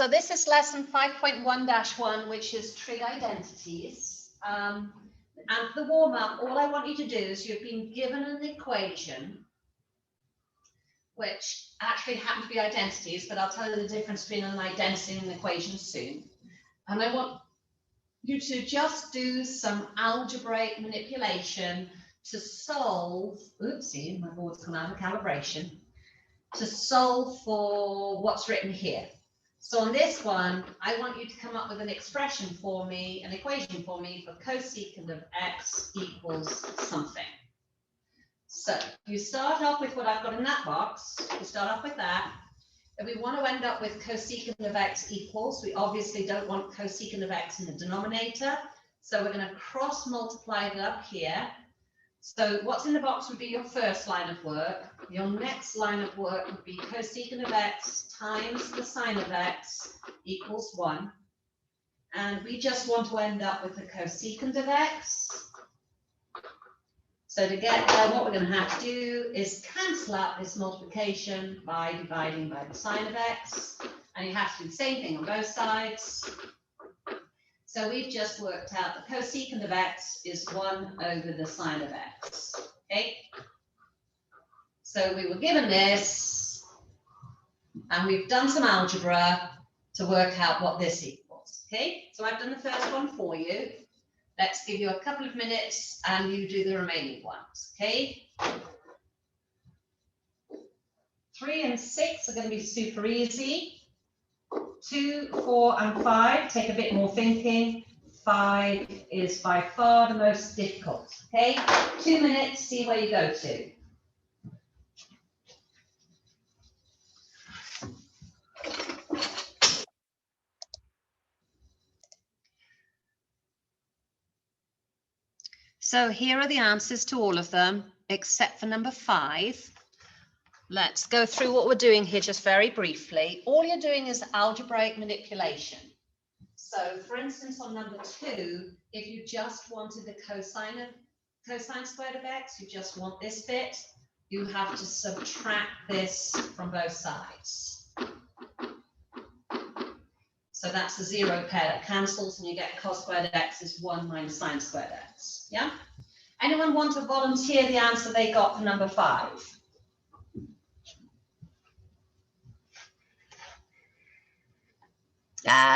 So this is lesson 5.1-1, which is trig identities. And for the warm-up, all I want you to do is you've been given an equation, which actually happen to be identities, but I'll tell you the difference between an identity and an equation soon. And I want you to just do some algebraic manipulation to solve, oopsie, my board's come out of calibration, to solve for what's written here. So on this one, I want you to come up with an expression for me, an equation for me for cosecant of x equals something. So you start off with what I've got in that box. You start off with that. If we want to end up with cosecant of x equals, we obviously don't want cosecant of x in the denominator. So we're going to cross multiply it up here. So what's in the box would be your first line of work. Your next line of work would be cosecant of x times the sine of x equals 1. And we just want to end up with the cosecant of x. So to get there, what we're going to have to do is cancel out this multiplication by dividing by the sine of x. And you have to do the same thing on both sides. So we've just worked out the cosecant of x is 1 over the sine of x, okay? So we were given this, and we've done some algebra to work out what this equals, okay? So I've done the first one for you. Let's give you a couple of minutes, and you do the remaining ones, okay? 3 and 6 are going to be super easy. 2, 4, and 5 take a bit more thinking. 5 is by far the most difficult. Okay, 2 minutes, see where you go to. So here are the answers to all of them, except for number 5. Let's go through what we're doing here just very briefly. All you're doing is algebraic manipulation. So for instance, on number 2, if you just wanted the cosine squared of x, you just want this bit, you have to subtract this from both sides. So that's the 0 pair that cancels, and you get cos squared of x is 1 minus sine squared x. Yeah? Anyone want to volunteer the answer they got for number 5?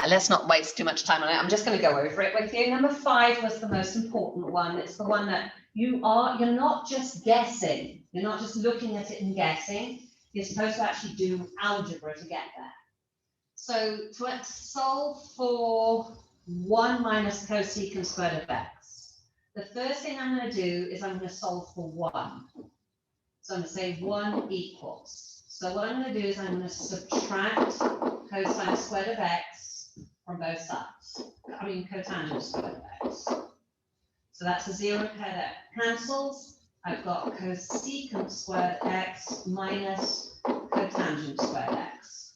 Let's not waste too much time on it. I'm just going to go over it with you. Number 5 was the most important one. It's the one that you're not just guessing. You're not just looking at it and guessing. You're supposed to actually do algebra to get there. So to solve for 1 minus cosecant squared of x, the first thing I'm going to do is I'm going to solve for 1. So I'm going to say 1 equals. So what I'm going to do is I'm going to subtract cosine squared of x from both sides. I mean cotangent squared of x. So that's a 0 pair that cancels. I've got cosecant squared x minus cotangent squared x.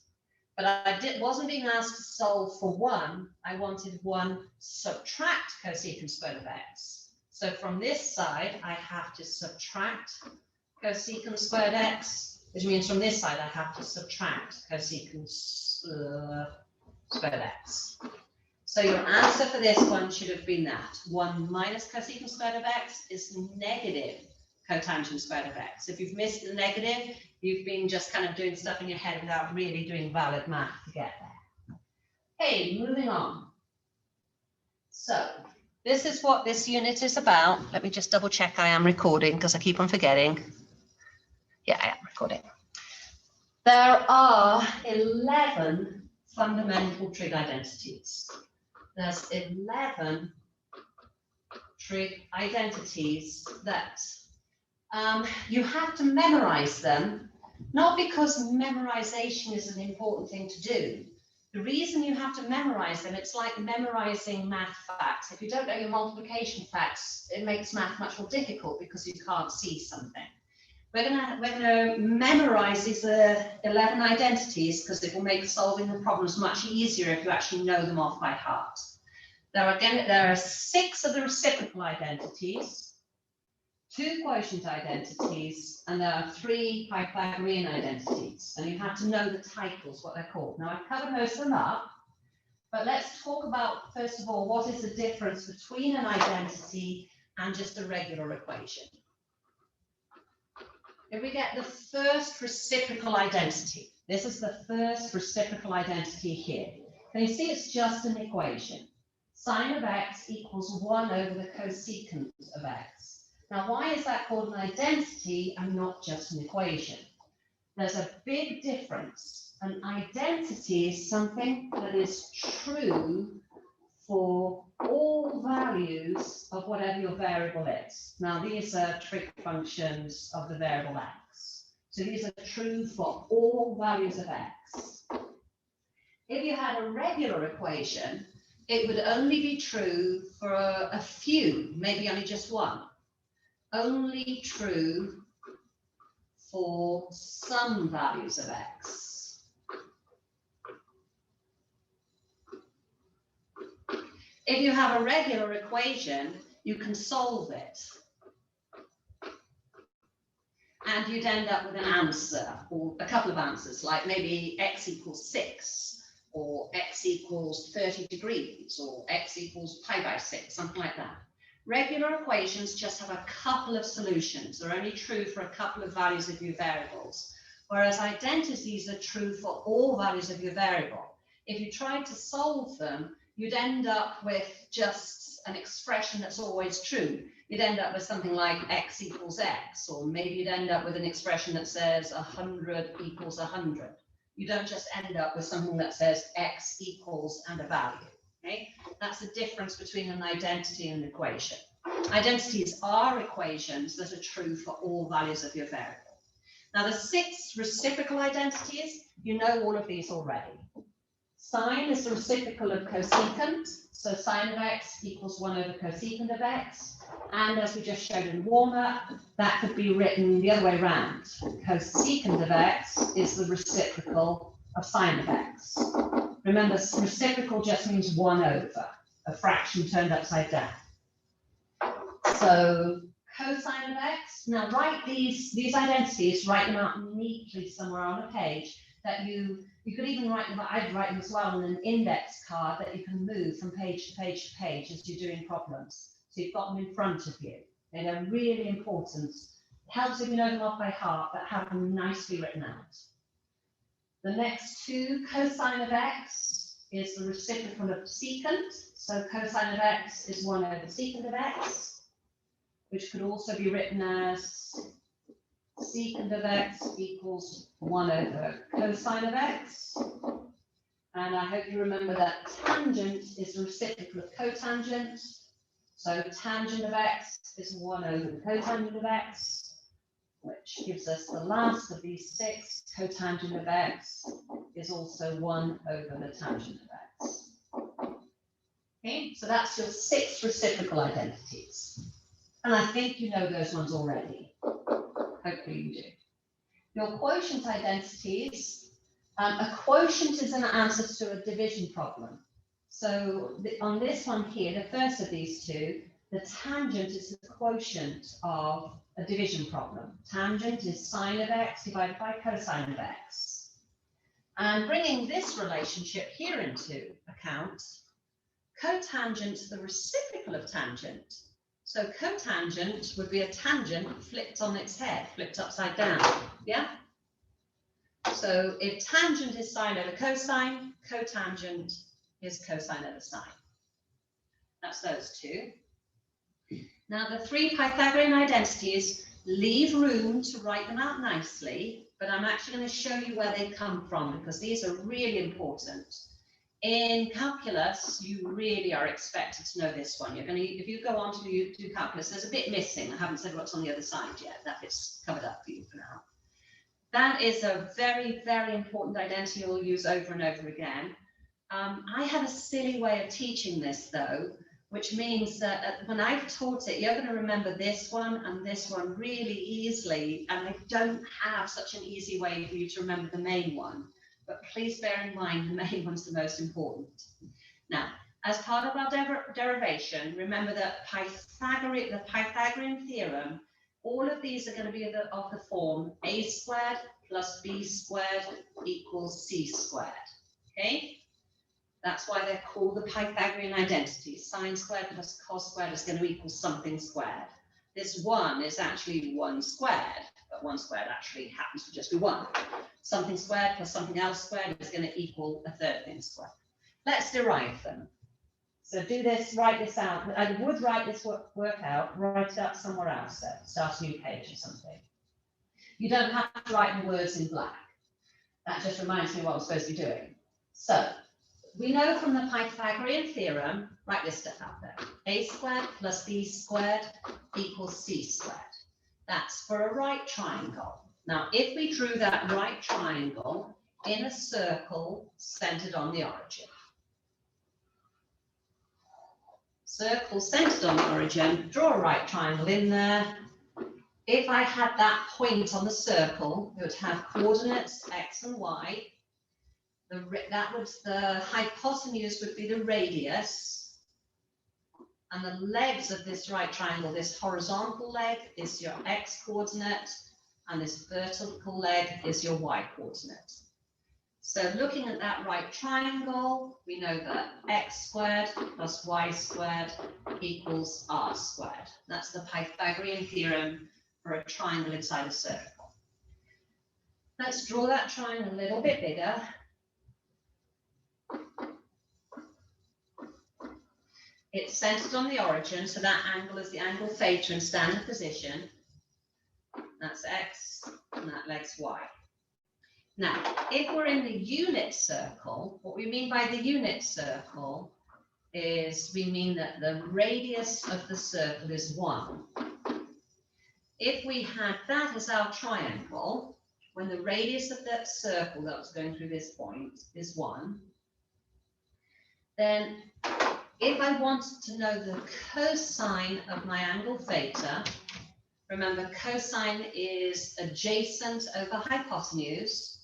But I wasn't being asked to solve for 1. I wanted 1 subtract cosecant squared of x. So from this side, I have to subtract cosecant squared x, which means from this side, I have to subtract cosecant squared x. So your answer for this one should have been that. 1 minus cosecant squared of x is negative cotangent squared of x. If you've missed the negative, you've been just kind of doing stuff in your head without really doing valid math to get there. Okay, moving on. So this is what this unit is about. Let me just double check I am recording because I keep on forgetting. Yeah, I am recording. There are 11 fundamental trig identities. There's 11 trig identities that you have to memorize them, not because memorization is an important thing to do. The reason you have to memorize them, it's like memorizing math facts. If you don't know your multiplication facts, it makes math much more difficult because you can't see something. We're gonna memorize these 11 identities because it will make solving the problems much easier if you actually know them off by heart. There are 6 of the reciprocal identities. 2 quotient identities, and there are 3 Pythagorean identities, and you have to know the titles, what they're called. Now, I've covered most of them up, but let's talk about, first of all, what is the difference between an identity and just a regular equation. If we get the first reciprocal identity, this is the first reciprocal identity here. Can you see it's just an equation? Sine of x equals 1 over the cosecant of x. Now, why is that called an identity and not just an equation? There's a big difference. An identity is something that is true for all values of whatever your variable is. Now, these are trig functions of the variable x. So these are true for all values of x. If you had a regular equation, it would only be true for a few, maybe only just one. Only true for some values of x. If you have a regular equation, you can solve it. And you'd end up with an answer, or a couple of answers, like maybe x equals 6, or x equals 30 degrees, or x equals pi by 6, something like that. Regular equations just have a couple of solutions. They're only true for a couple of values of your variables, whereas identities are true for all values of your variable. If you tried to solve them, you'd end up with just an expression that's always true. You'd end up with something like x equals x, or maybe you'd end up with an expression that says 100 equals 100. You don't just end up with something that says x equals and a value. Okay? That's the difference between an identity and an equation. Identities are equations that are true for all values of your variable. Now, the 6 reciprocal identities, you know all of these already. Sine is the reciprocal of cosecant, so sine of x equals 1 over cosecant of x. And as we just showed in warm-up, that could be written the other way around. Cosecant of x is the reciprocal of sine of x. Remember, reciprocal just means 1 over, a fraction turned upside down. So cosine of x, now write these identities, write them out neatly somewhere on a page that you could even write them, I'd write them as well on an index card that you can move from page to page to page as you're doing problems. So you've got them in front of you. And they're really important. It helps if you know them off by heart, but have them nicely written out. The next 2, cosine of x is the reciprocal of secant. So cosine of x is 1 over secant of x, which could also be written as secant of x equals 1 over cosine of x. And I hope you remember that tangent is the reciprocal of cotangent. So tangent of x is 1 over the cotangent of x, which gives us the last of these 6. Cotangent of x is also 1 over the tangent of x. Okay, so that's your 6 reciprocal identities. And I think you know those ones already. Hopefully you do. Your quotient identities, a quotient is an answer to a division problem. So on this one here, the first of these 2, the tangent is the quotient of a division problem. Tangent is sine of x divided by cosine of x. And bringing this relationship here into account, cotangent is the reciprocal of tangent. So cotangent would be a tangent flipped on its head, flipped upside down, yeah? So if tangent is sine over cosine, cotangent is cosine over sine. That's those 2. Now the 3 Pythagorean identities leave room to write them out nicely, but I'm actually going to show you where they come from because these are really important. In calculus, you really are expected to know this one. You're going to, if you go on to do calculus, there's a bit missing. I haven't said what's on the other side yet. That bit's covered up for you for now. That is a very, very important identity you'll use over and over again. I have a silly way of teaching this, though, which means that when I've taught it, you're going to remember this one and this one really easily, and I don't have such an easy way for you to remember the main one. But please bear in mind the main one's the most important. Now, as part of our derivation, remember that the Pythagorean theorem all of these are going to be of the form a squared plus b squared equals c squared. Okay? That's why they're called the Pythagorean identities. Sine squared plus cos squared is going to equal something squared. This 1 is actually 1 squared, but 1 squared actually happens to just be 1. Something squared plus something else squared is going to equal a third thing squared. Let's derive them. So do this, write this out. I would write this work out, write it up somewhere else, so start a new page or something. You don't have to write the words in black. That just reminds me of what I'm supposed to be doing. So we know from the Pythagorean theorem, write this stuff out there. A squared plus b squared equals c squared. That's for a right triangle. Now, if we drew that right triangle in a circle centered on the origin. Circle centered on the origin, draw a right triangle in there. If I had that point on the circle, it would have coordinates x and y. The hypotenuse would be the radius, and the legs of this right triangle, this horizontal leg is your x coordinate, and this vertical leg is your y coordinate. So looking at that right triangle, we know that x squared plus y squared equals r squared. That's the Pythagorean theorem for a triangle inside a circle. Let's draw that triangle a little bit bigger. It's centered on the origin, so that angle is the angle theta in standard position. That's x, and that leg's y. Now, if we're in the unit circle, what we mean by the unit circle is we mean that the radius of the circle is 1. If we had that as our triangle, when the radius of that circle that was going through this point is 1, then if I wanted to know the cosine of my angle theta, remember cosine is adjacent over hypotenuse,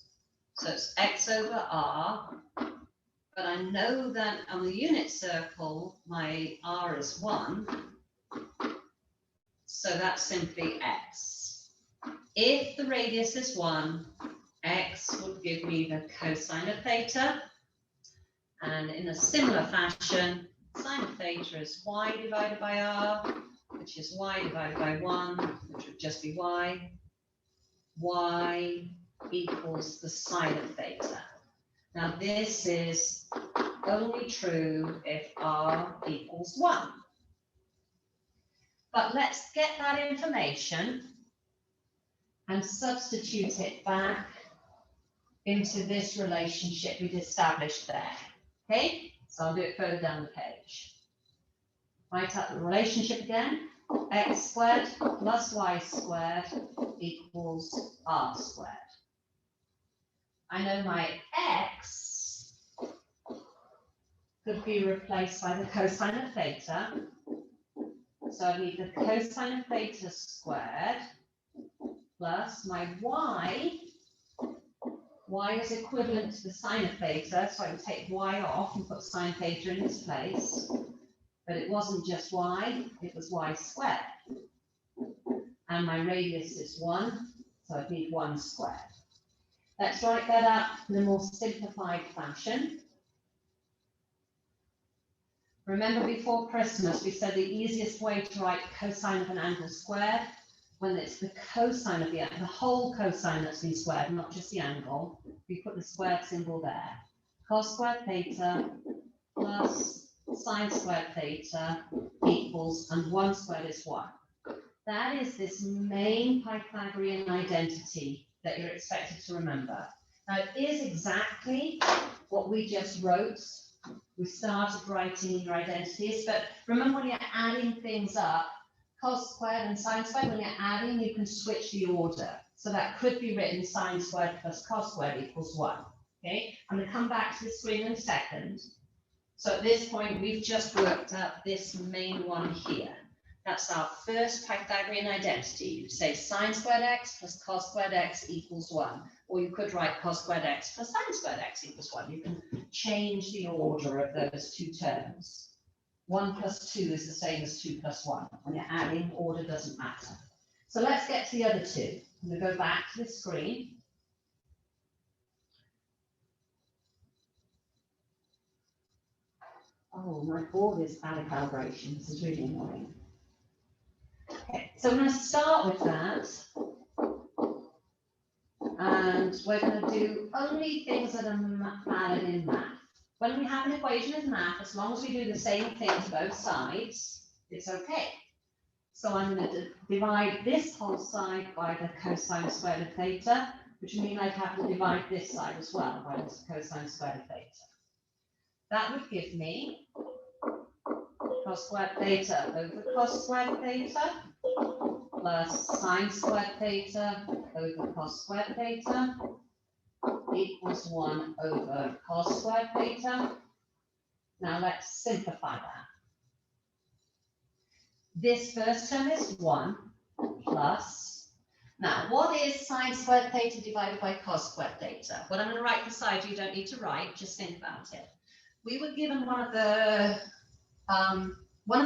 so it's x over r, but I know that on the unit circle, my r is 1, so that's simply x. If the radius is 1, x would give me the cosine of theta, and in a similar fashion, sine of theta is y divided by r, which is y divided by 1, which would just be y. Y equals the sine of theta. Now this is only true if r equals 1. But let's get that information and substitute it back into this relationship we'd established there. Okay, so I'll do it further down the page. Write up the relationship again. X squared plus y squared equals r squared. I know my x could be replaced by the cosine of theta. So I need the cosine of theta squared plus my y. Y is equivalent to the sine of theta, so I can take y off and put sine theta in its place. But it wasn't just y, it was y squared. And my radius is 1, so I need 1 squared. Let's write that up in a more simplified fashion. Remember before Christmas, we said the easiest way to write cosine of an angle squared, when it's the cosine of the whole cosine that's been squared, not just the angle, we put the squared symbol there. Cos squared theta plus sine squared theta equals, and 1 squared is 1. That is this main Pythagorean identity that you're expected to remember. Now it is exactly what we just wrote. We started writing in your identities, but remember when you're adding things up, cos squared and sine squared, when you're adding, you can switch the order. So that could be written sine squared plus cos squared equals 1. Okay, I'm going to come back to the screen in a second. So at this point, we've just worked out this main one here. That's our first Pythagorean identity. You say sine squared x plus cos squared x equals 1. Or you could write cos squared x plus sine squared x equals 1. You can change the order of those two terms. 1 plus 2 is the same as 2 plus 1. When you're adding, order doesn't matter. So let's get to the other two. I'm going to go back to the screen. Oh, my board is out of calibration. This is really annoying. Okay, so we're going to start with that. And we're going to do only things that are valid in math. When we have an equation in math, as long as we do the same thing to both sides, it's okay. So I'm going to divide this whole side by the cosine squared of theta, which means I'd have to divide this side as well by the cosine squared of theta. That would give me cos squared theta over cos squared theta plus sine squared theta over cos squared theta equals 1 over cos squared theta. Now let's simplify that. This first term is 1 plus, now what is sine squared theta divided by cos squared theta? What I'm going to write beside you, don't need to write, just think about it. We were given one of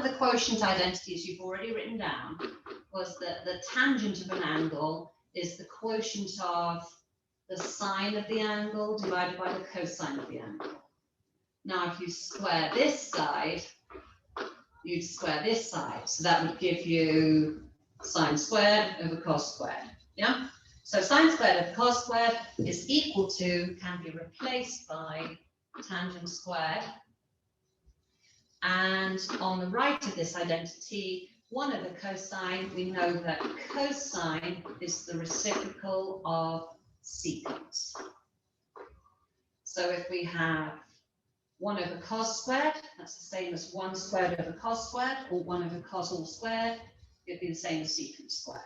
the quotient identities you've already written down was that the tangent of an angle is the quotient of the sine of the angle divided by the cosine of the angle. Now, if you square this side, you'd square this side. So that would give you sine squared over cos squared. Yeah? So sine squared over cos squared is equal to, can be replaced by tangent squared. And on the right of this identity, 1 over cosine, we know that cosine is the reciprocal of secant. So if we have 1 over cos squared, that's the same as 1 squared over cos squared, or 1 over cos all squared, it'd be the same as secant squared.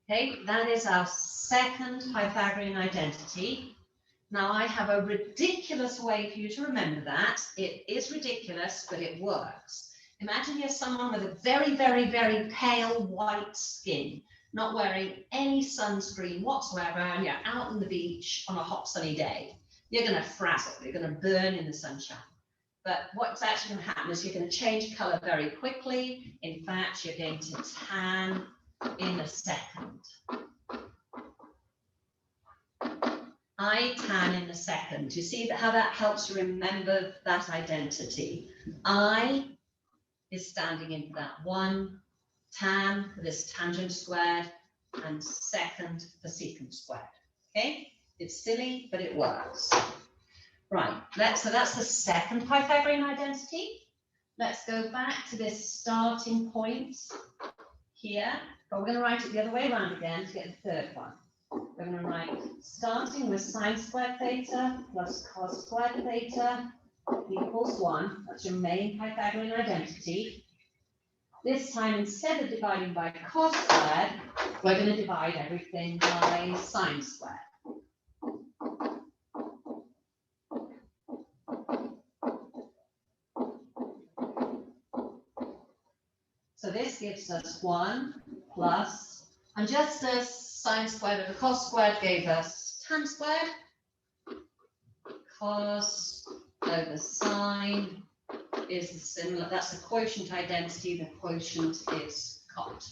Okay, that is our second Pythagorean identity. Now I have a ridiculous way for you to remember that. It is ridiculous, but it works. Imagine you're someone with a very, very, very pale white skin, not wearing any sunscreen whatsoever, and you're out on the beach on a hot sunny day. You're going to frazzle, you're going to burn in the sunshine. But what's actually going to happen is you're going to change color very quickly. In fact, you're going to tan in a second. I tan in a second. You see how that helps you remember that identity. I is standing in for that 1, tan for this tangent squared, and second for secant squared. Okay, it's silly, but it works. Right, so that's the second Pythagorean identity. Let's go back to this starting point here, but we're going to write it the other way around again to get the third one. We're going to write starting with sine squared theta plus cos squared theta equals 1. That's your main Pythagorean identity. This time, instead of dividing by cos squared, we're going to divide everything by sine squared. So this gives us 1 plus, and just as sine squared over cos squared gave us tan squared, cos over sine is similar. That's the quotient identity. The quotient is cot.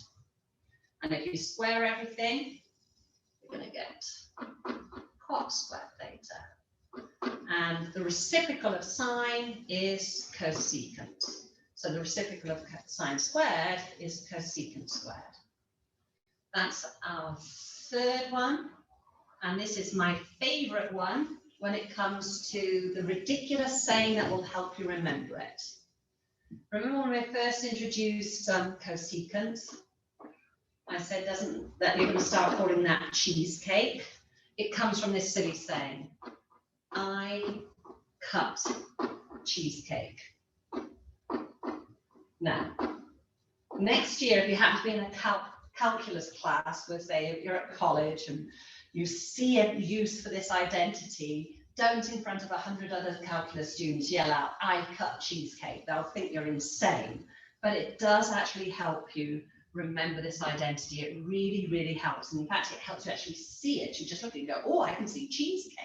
And if you square everything, you're going to get cot squared theta. And the reciprocal of sine is cosecant. So the reciprocal of sine squared is cosecant squared. That's our third one. And this is my favorite one when it comes to the ridiculous saying that will help you remember it. Remember when we first introduced cosecant? I said that you're going to start calling that cheesecake. It comes from this silly saying, I cut cheesecake. Now, next year, if you happen to be in a calculus class where, say, you're at college and you see a use for this identity, don't in front of 100 other calculus students yell out, I cut cheesecake. They'll think you're insane. But it does actually help you remember this identity. It really, really helps. And in fact, it helps you actually see it. You just look and go, oh, I can see cheesecake.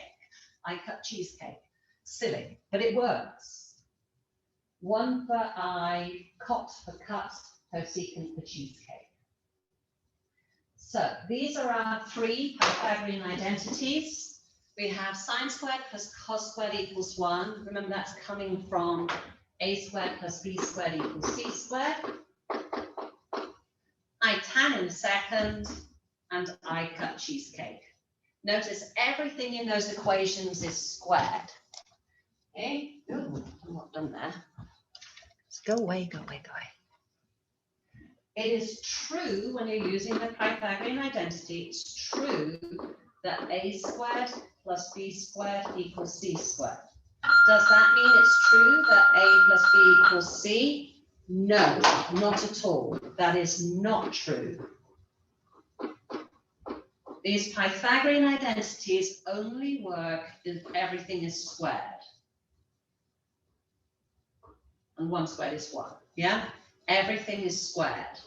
I cut cheesecake. Silly, but it works. 1 for I, cot for cut, cosecant for cheesecake. So these are our three Pythagorean identities. We have sine squared plus cos squared equals 1. Remember, that's coming from a squared plus b squared equals c squared. I tan in a second, and I cut cheesecake. Notice everything in those equations is squared. Okay, ooh, I'm not done there. Let's go away, go away, go away. It is true when you're using the Pythagorean identity, it's true that a squared plus b squared equals c squared. Does that mean it's true that a plus b equals c? No, not at all. That is not true. These Pythagorean identities only work if everything is squared. And 1 squared is 1, yeah? Everything is squared.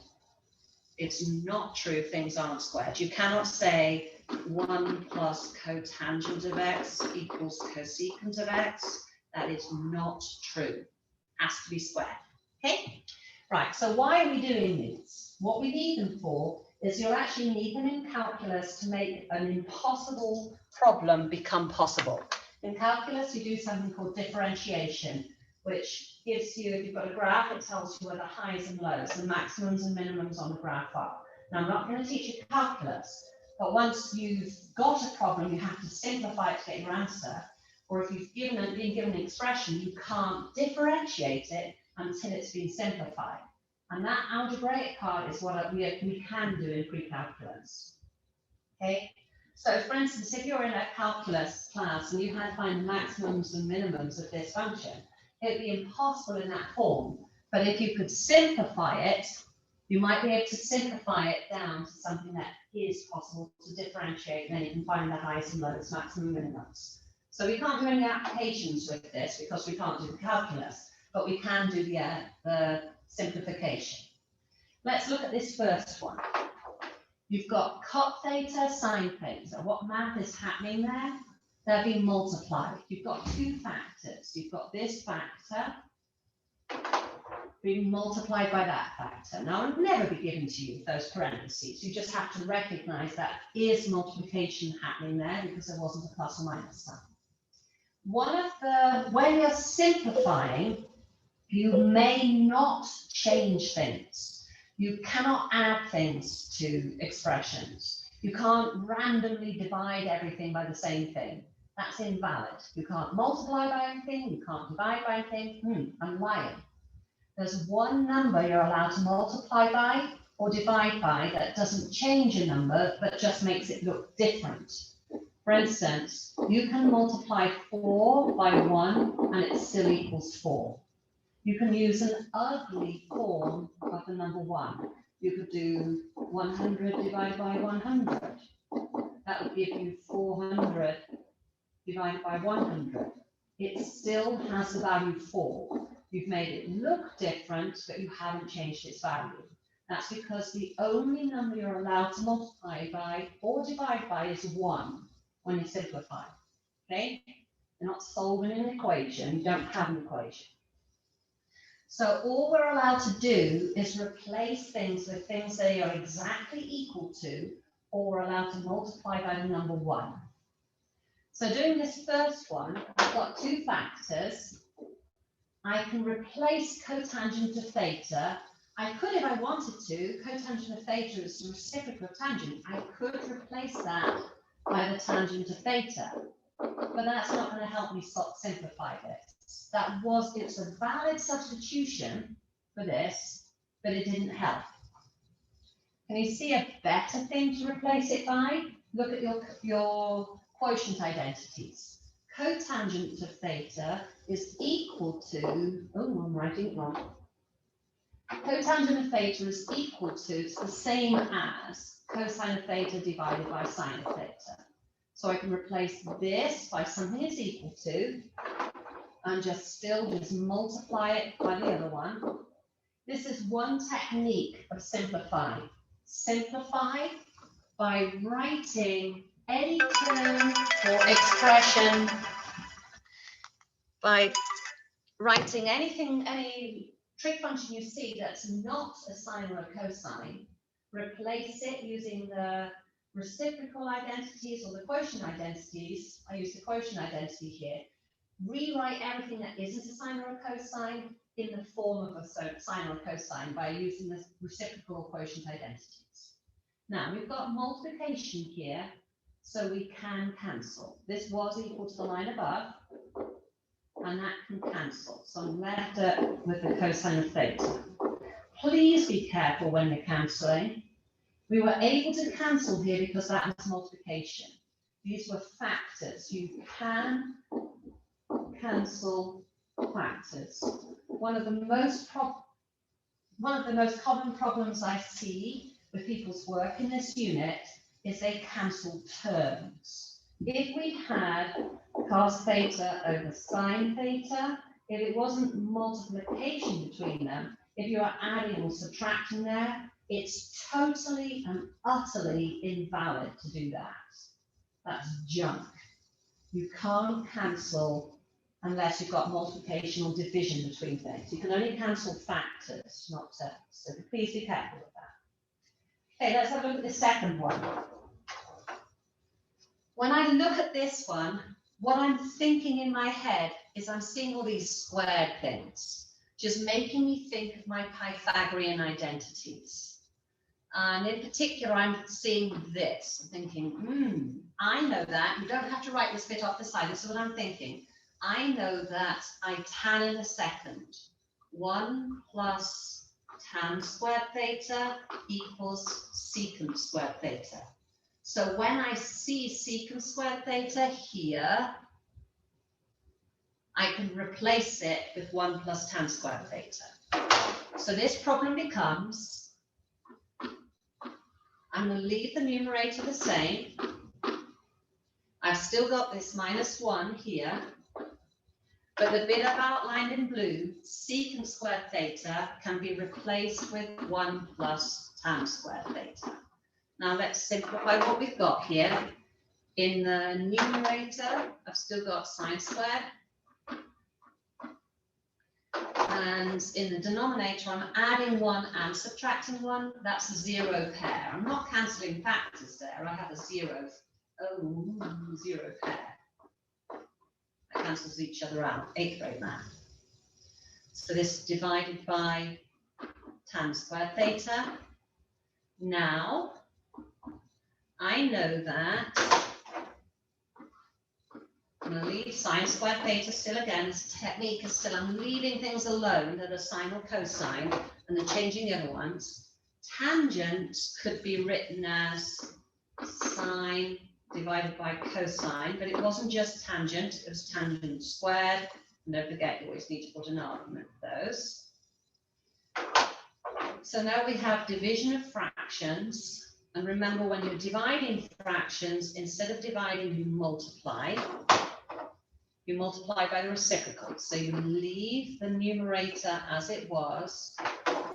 It's not true if things aren't squared. You cannot say 1 plus cotangent of x equals cosecant of x. That is not true. Has to be squared. Okay? Right, so why are we doing these? What we need them for is you actually need them in calculus to make an impossible problem become possible. In calculus, we do something called differentiation, which gives you, if you've got a graph, it tells you where the highs and lows, the maximums and minimums on the graph are. Now, I'm not going to teach you calculus, but once you've got a problem, you have to simplify it to get your answer. Or if you've been given an expression, you can't differentiate it until it's been simplified. And that algebraic part is what we can do in pre-calculus. Okay? So for instance, if you're in a calculus class and you had to find maximums and minimums of this function, it would be impossible in that form. But if you could simplify it, you might be able to simplify it down to something that is possible to differentiate, and then you can find the highs and lows, maximum and minimums. So we can't do any applications with this because we can't do the calculus, but we can do the simplification. Let's look at this first one. You've got cot theta, sine theta. What math is happening there? They're being multiplied. You've got two factors. You've got this factor being multiplied by that factor. Now, I'll never be given to you those parentheses. You just have to recognize that is multiplication happening there because there wasn't a plus or minus sign. When you're simplifying, you may not change things. You cannot add things to expressions. You can't randomly divide everything by the same thing. That's invalid. You can't multiply by anything. You can't divide by anything. I'm lying. There's one number you're allowed to multiply by or divide by that doesn't change a number, but just makes it look different. For instance, you can multiply 4 by 1 and it still equals 4. You can use an ugly form of the number 1. You could do 100 divided by 100. That would give you 400 divided by 100. It still has the value 4. You've made it look different, but you haven't changed its value. That's because the only number you're allowed to multiply by or divide by is 1 when you simplify. Okay? You're not solving an equation. You don't have an equation. So all we're allowed to do is replace things with things they are exactly equal to, or we're allowed to multiply by the number 1. So doing this first one, I've got two factors. I can replace cotangent of theta. I could, if I wanted to, cotangent of theta is the reciprocal of tangent. I could replace that by the tangent of theta, but that's not going to help me simplify this. It's a valid substitution for this, but it didn't help. Can you see a better thing to replace it by? Look at your quotient identities. Cotangent of theta is equal to, I'm writing it wrong. Cotangent of theta is equal to, it's the same as cosine of theta divided by sine of theta. So I can replace this by something it's equal to, and just multiply it by the other one. This is one technique of simplifying. Simplify by writing any term or expression, by writing anything, any trig function you see that's not a sine or a cosine, replace it using the reciprocal identities or the quotient identities. I use the quotient identity here. Rewrite everything that isn't a sine or a cosine in the form of a sine or a cosine by using the reciprocal or quotient identities. Now, we've got multiplication here, so we can cancel. This was equal to the line above, and that can cancel. So I'm left with the cosine of theta. Please be careful when you're cancelling. We were able to cancel here because that was multiplication. These were factors. You can cancel factors. One of the most common problems I see with people's work in this unit is they cancel terms. If we had cos theta over sine theta, if it wasn't multiplication between them, if you are adding or subtracting there, it's totally and utterly invalid to do that. That's junk. You can't cancel unless you've got multiplication or division between things. You can only cancel factors, not terms. So please be careful with that. Okay, let's have a look at the second one. When I look at this one, what I'm thinking in my head is I'm seeing all these squared things, just making me think of my Pythagorean identities. And in particular, I'm seeing this, I'm thinking, I know that. You don't have to write this bit off the side. This is what I'm thinking. I know that I tan in a second. 1 plus tan squared theta equals secant squared theta. So when I see secant squared theta here, I can replace it with 1 plus tan squared theta. So this problem becomes, I'm going to leave the numerator the same. I've still got this -1 here, but the bit I've outlined in blue, secant squared theta, can be replaced with 1 plus tan squared theta. Now let's simplify what we've got here. In the numerator, I've still got sine squared. And in the denominator, I'm adding 1 and subtracting 1. That's a 0 pair. I'm not cancelling factors there. I have a 0 pair. That cancels each other out. 8th grade math. So this is divided by tan squared theta. Now, I know that I'm going to leave sine squared theta still again. This technique is still, I'm leaving things alone that are sine or cosine and then changing the other ones. Tangent could be written as sine divided by cosine, but it wasn't just tangent, it was tangent squared. And don't forget, you always need to put an argument for those. So now we have division of fractions. And remember, when you're dividing fractions, instead of dividing, you multiply. You multiply by the reciprocal. So you leave the numerator as it was,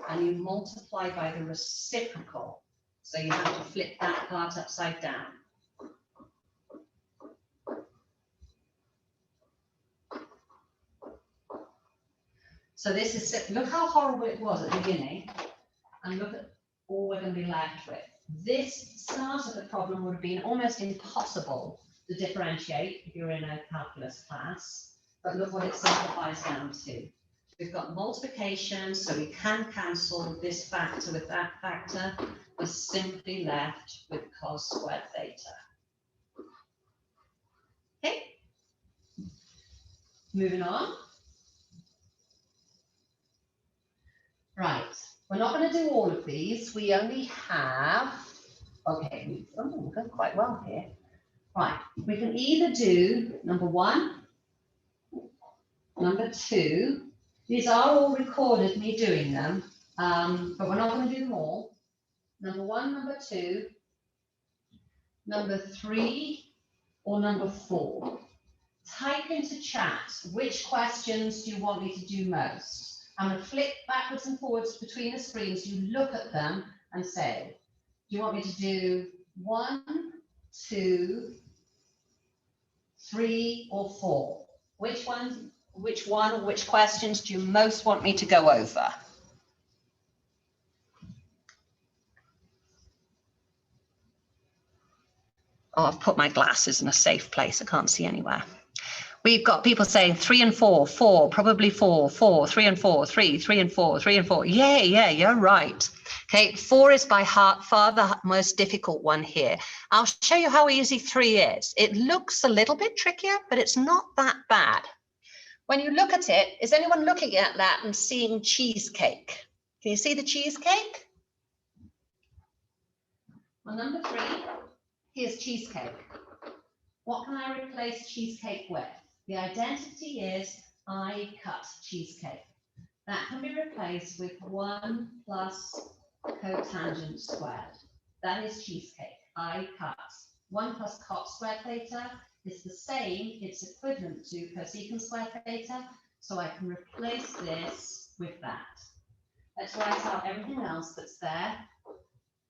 and you multiply by the reciprocal. So you have to flip that part upside down. So this is, look how horrible it was at the beginning, and look at all we're going to be left with. This start of the problem would have been almost impossible to differentiate if you're in a calculus class, but look what it simplifies down to. We've got multiplication, so we can cancel this factor with that factor. We're simply left with cos squared theta. Okay, moving on. Right, we're not going to do all of these. We only have, okay, we're going quite well here. Right, we can either do number 1, number 2. These are all recorded, me doing them, but we're not going to do them all. Number 1, number 2, number 3, or number 4. Type into chat which questions do you want me to do most. I'm going to flick backwards and forwards between the screens. You look at them and say, do you want me to do 1, 2, 3, or 4? Which one which one or which questions do you most want me to go over? Oh, I've put my glasses in a safe place. I can't see anywhere. We've got people saying 3 and 4, 4, probably 4, 4, 3 and 4, 3, 3 and 4, 3 and 4. Yeah, you're right. Okay, 4 is by far the most difficult one here. I'll show you how easy 3 is. It looks a little bit trickier, but it's not that bad. When you look at it, is anyone looking at that and seeing cheesecake? Can you see the cheesecake? Well, number 3, here's cheesecake. What can I replace cheesecake with? The identity is I cut cheesecake. That can be replaced with 1 plus cotangent squared. That is cheesecake. I cut. 1 plus cot squared theta is the same. It's equivalent to cosecant squared theta. So I can replace this with that. Let's write out everything else that's there.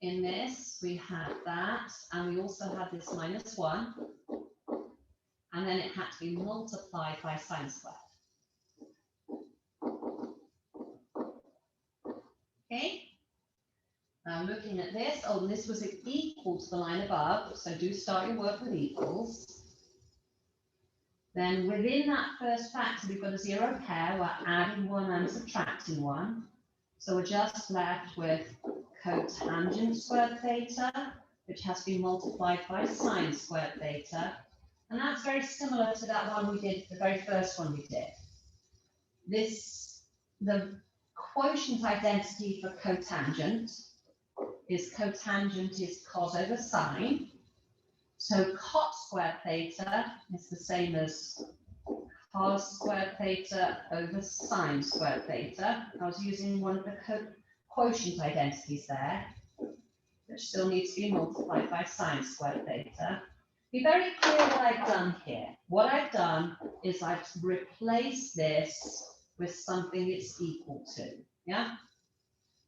In this, we have that, and we also have this minus 1. And then it had to be multiplied by sine squared. Okay. Now looking at this, oh, this was equal to the line above, so do start your work with equals. Then within that first factor, we've got a 0 pair, we're adding 1 and subtracting 1. So we're just left with cotangent squared theta, which has to be multiplied by sine squared theta. And that's very similar to that one we did, the very first one we did. The quotient identity for cotangent is cos over sine. So cot squared theta is the same as cos squared theta over sine squared theta. I was using one of the quotient identities there, which still needs to be multiplied by sine squared theta. Be very clear what I've done here. What I've done is I've replaced this with something it's equal to, yeah?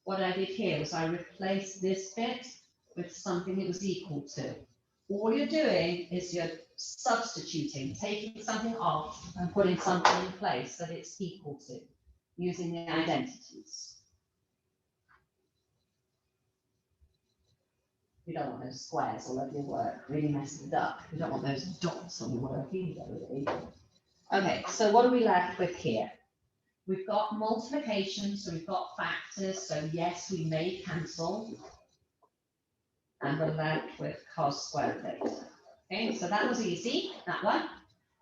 What I did here was I replaced this bit with something it was equal to. All you're doing is you're substituting, taking something off and putting something in place that it's equal to, using the identities. You don't want those squares all over your work, really messing it up. You don't want those dots on your work either, really. Okay, so what are we left with here? We've got multiplication, so we've got factors, so yes, we may cancel. And we're left with cos squared theta. Okay, so that was easy, that one.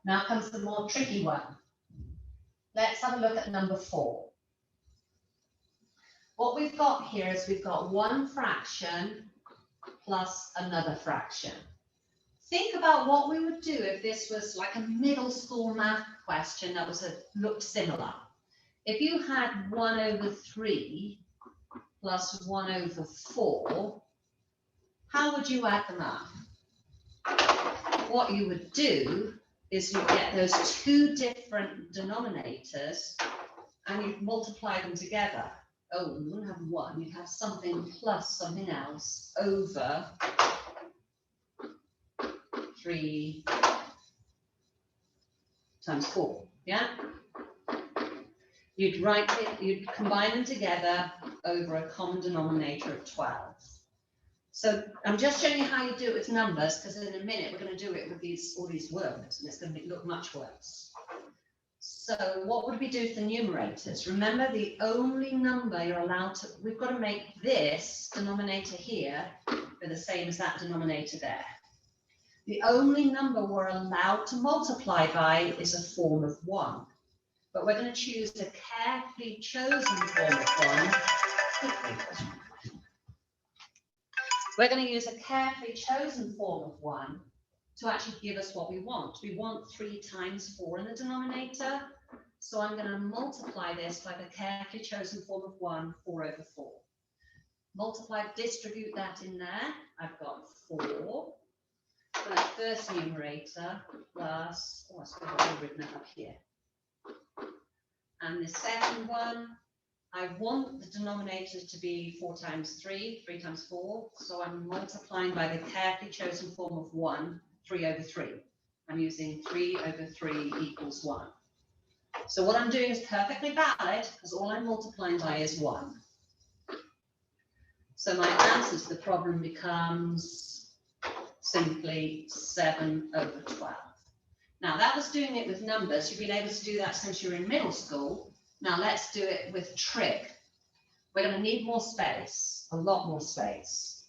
Now comes the more tricky one. Let's have a look at number 4. What we've got here is we've got one fraction plus another fraction. Think about what we would do if this was like a middle school math question that looked similar. If you had 1 over 3 plus 1 over 4, how would you add them up? What you would do is you get those 2 different denominators and you multiply them together. Oh, you wouldn't have 1, you'd have something plus something else over 3 times 4, yeah? You'd combine them together over a common denominator of 12. So I'm just showing you how you do it with numbers, because in a minute we're going to do it with all these words, and it's going to look much worse. So what would we do for the numerators? Remember, the only number you're allowed to, we've got to make this denominator here be the same as that denominator there. The only number we're allowed to multiply by is a form of 1. But we're going to choose a carefully chosen form of 1. We're going to use a carefully chosen form of 1 to actually give us what we want. We want 3 times 4 in the denominator. So I'm going to multiply this by the carefully chosen form of 1, 4 over 4. Multiply, distribute that in there. I've got 4. So the first numerator plus, oh, I suppose I've written that up here. And the second one, I want the denominator to be 4 times 3, 3 times 4. So I'm multiplying by the carefully chosen form of 1, 3 over 3. I'm using 3 over 3 equals 1. So what I'm doing is perfectly valid because all I'm multiplying by is 1. So my answer to the problem becomes simply 7/12. Now that was doing it with numbers. You've been able to do that since you were in middle school. Now let's do it with trig. We're going to need more space, a lot more space.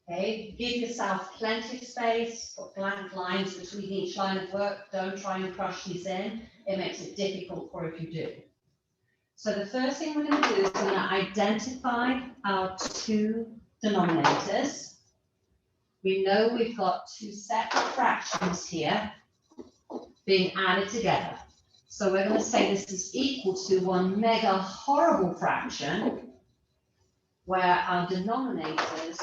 Okay, give yourself plenty of space, put blank lines between each line of work. Don't try and crush these in. It makes it difficult for if you do. So the first thing we're going to do is we're going to identify our two denominators. We know we've got two separate fractions here being added together. So we're going to say this is equal to one mega horrible fraction where our denominators,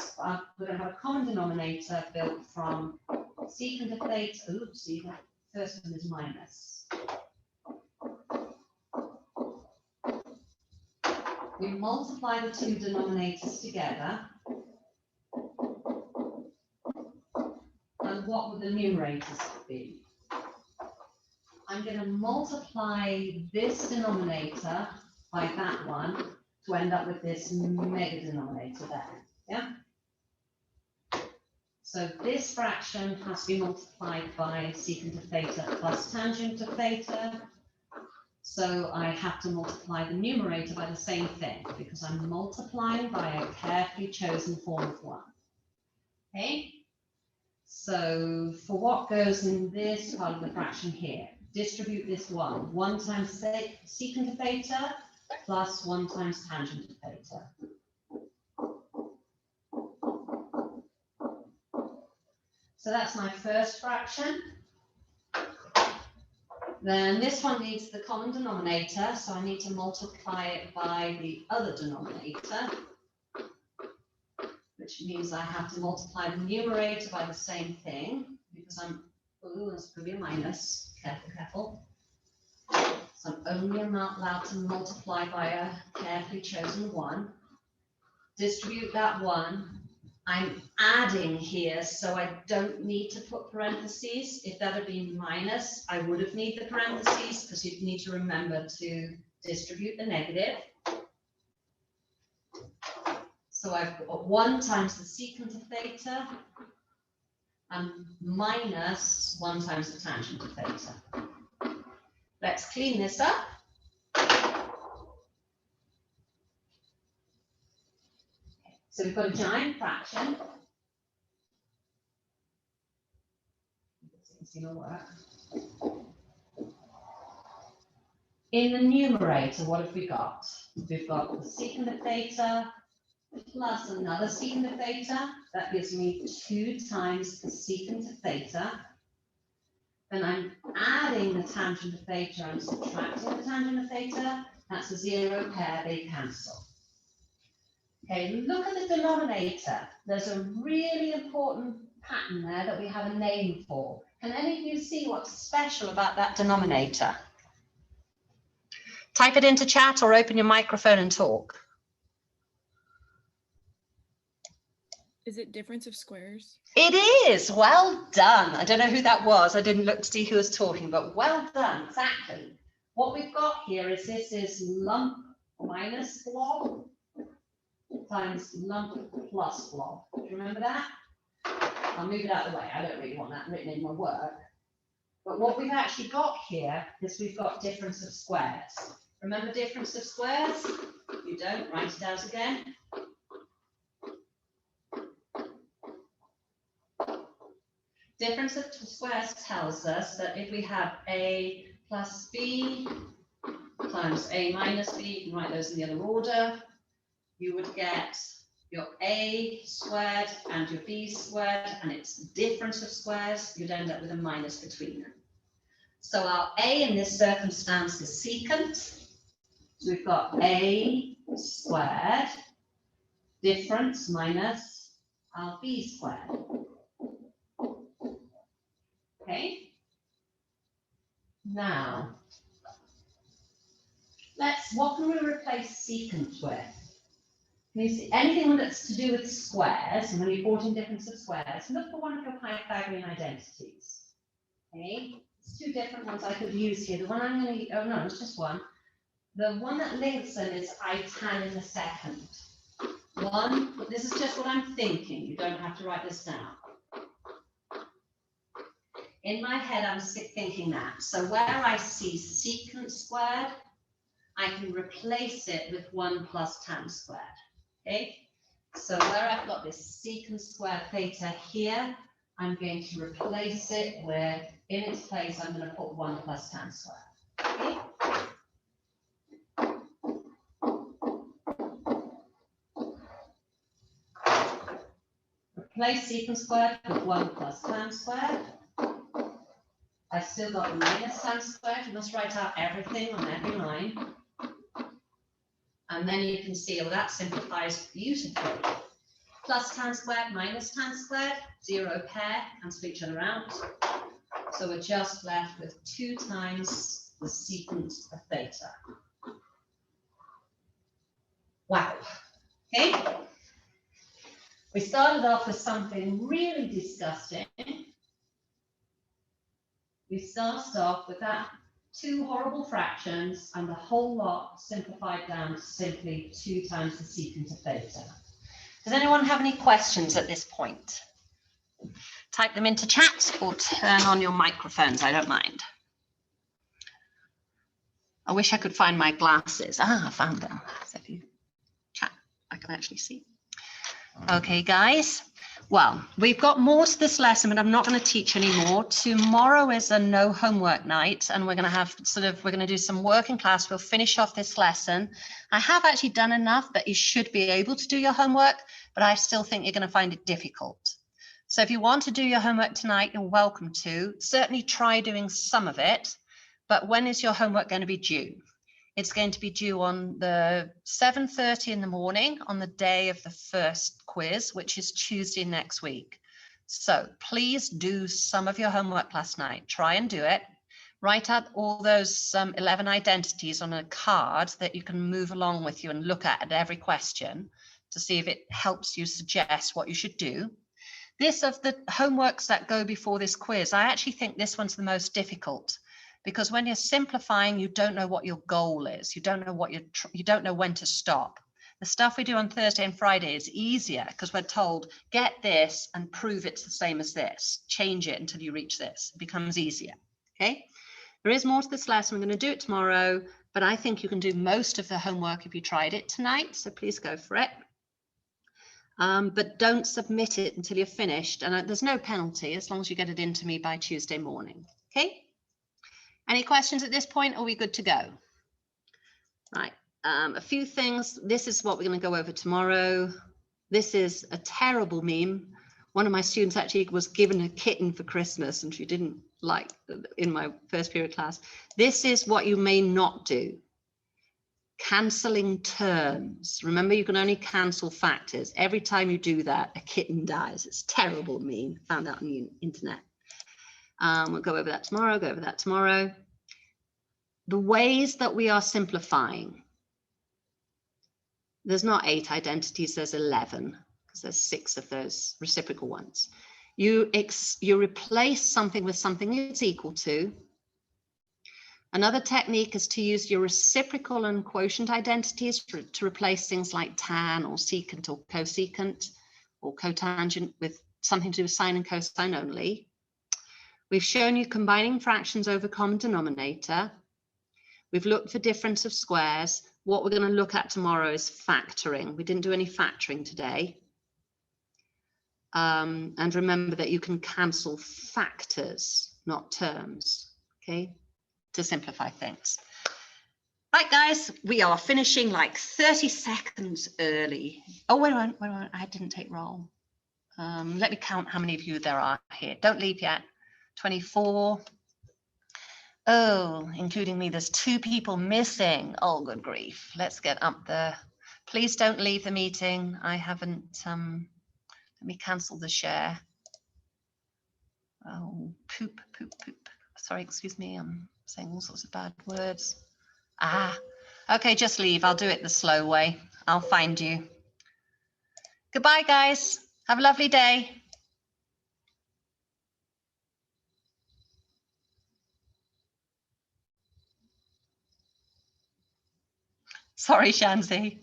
we're going to have a common denominator built from secant of theta, oops, the first one is minus. We multiply the two denominators together. And what would the numerators be? I'm going to multiply this denominator by that one to end up with this mega denominator there. Yeah? So this fraction has to be multiplied by secant of theta plus tangent of theta. So I have to multiply the numerator by the same thing because I'm multiplying by a carefully chosen form of 1. Okay? So for what goes in this part of the fraction here, distribute this 1. 1 times secant of theta plus 1 times tangent of theta. So that's my first fraction. Then this one needs the common denominator, so I need to multiply it by the other denominator, which means I have to multiply the numerator by the same thing, because this could be a minus, careful. So I'm only allowed to multiply by a carefully chosen 1. Distribute that 1. I'm adding here, so I don't need to put parentheses. If that had been minus, I would have needed the parentheses because you'd need to remember to distribute the negative. So I've got 1 times the secant of theta and minus 1 times the tangent of theta. Let's clean this up. So we've got a giant fraction. It's going to work. In the numerator, what have we got? We've got the secant of theta plus another secant of theta. That gives me 2 times the secant of theta. Then I'm adding the tangent of theta and subtracting the tangent of theta. That's a 0 pair, they cancel. Okay, look at the denominator. There's a really important pattern there that we have a name for. Can any of you see what's special about that denominator? Type it into chat or open your microphone and talk. Is it difference of squares? It is. Well done. I don't know who that was. I didn't look to see who was talking, but well done. Exactly. What we've got here is this is lump minus blob times lump plus blob. Do you remember that? I'll move it out of the way. I don't really want that written in my work. But what we've actually got here is we've got difference of squares. Remember difference of squares? If you don't, write it out again. Difference of squares tells us that if we have a plus b times a minus b, you can write those in the other order, you would get your a squared and your b squared, and it's the difference of squares, you'd end up with a minus between them. So our a in this circumstance is secant. So we've got a squared, difference minus our b squared. Okay. Now, what can we replace secant with? Can you see anything that's to do with squares, and when you're brought in difference of squares, look for one of your Pythagorean identities. Okay, There's two different ones I could use here. The one I'm going to, oh no, it's just one. The one that links them is I tan in a second. One, but this is just what I'm thinking. You don't have to write this down. In my head, I'm thinking that. So where I see secant squared, I can replace it with 1 plus tan squared. Okay? So where I've got this secant squared theta here, I'm going to replace it where in its place I'm going to put 1 plus tan squared. Okay? Replace secant squared with 1 plus tan squared. I've still got minus tan squared. You must write out everything on every line. And then you can see, oh, that simplifies beautifully. Plus tan squared minus tan squared, 0 pair, cancel each other out. So we're just left with 2 times the secant of theta. Wow. Okay. We started off with something really disgusting. We started off with that 2 horrible fractions and the whole lot simplified down to simply 2 times the secant of theta. Does anyone have any questions at this point? Type them into chat or turn on your microphones, I don't mind. I wish I could find my glasses. Ah, I found them. So if you chat, I can actually see. Okay, guys. Well, we've got more to this lesson, but I'm not going to teach anymore. Tomorrow is a no homework night, and we're going to have we're going to do some work in class. We'll finish off this lesson. I have actually done enough that you should be able to do your homework, but I still think you're going to find it difficult. So if you want to do your homework tonight, you're welcome to. Certainly try doing some of it, but when is your homework going to be due? It's going to be due on the 7:30 in the morning on the day of the first quiz, which is Tuesday next week. So please do some of your homework last night. Try and do it. Write out all those 11 identities on a card that you can move along with you and look at every question to see if it helps you suggest what you should do. This of the homeworks that go before this quiz, I actually think this one's the most difficult. Because when you're simplifying, you don't know what your goal is. You don't know what you don't know when to stop. The stuff we do on Thursday and Friday is easier because we're told, get this and prove it's the same as this. Change it until you reach this. It becomes easier. Okay. There is more to this lesson. I'm going to do it tomorrow, but I think you can do most of the homework if you tried it tonight. So please go for it. But don't submit it until you're finished. And there's no penalty as long as you get it into me by Tuesday morning. Okay. Any questions at this point? Are we good to go? Right, a few things. This is what we're going to go over tomorrow. This is a terrible meme. One of my students actually was given a kitten for Christmas and she didn't like in my first period class. This is what you may not do. Cancelling terms. Remember, you can only cancel factors. Every time you do that, a kitten dies. It's a terrible meme. Found out on the internet. We'll go over that tomorrow. The ways that we are simplifying. There's not 8 identities, there's 11, because there's 6 of those reciprocal ones. You replace something with something it's equal to. Another technique is to use your reciprocal and quotient identities to replace things like tan or secant or cosecant or cotangent with something to do with sine and cosine only. We've shown you combining fractions over common denominator. We've looked for difference of squares. What we're going to look at tomorrow is factoring. We didn't do any factoring today. And remember that you can cancel factors, not terms, okay, to simplify things. Right, guys, we are finishing like 30 seconds early. Oh, wait a minute, I didn't take roll. Let me count how many of you there are here. Don't leave yet. 24. Oh, including me, there's 2 people missing. Oh, good grief. Let's get up there. Please don't leave the meeting. I haven't, let me cancel the share. Oh, poop. Sorry, excuse me. I'm saying all sorts of bad words. Okay, just leave. I'll do it the slow way. I'll find you. Goodbye, guys. Have a lovely day. Sorry, Shanzi.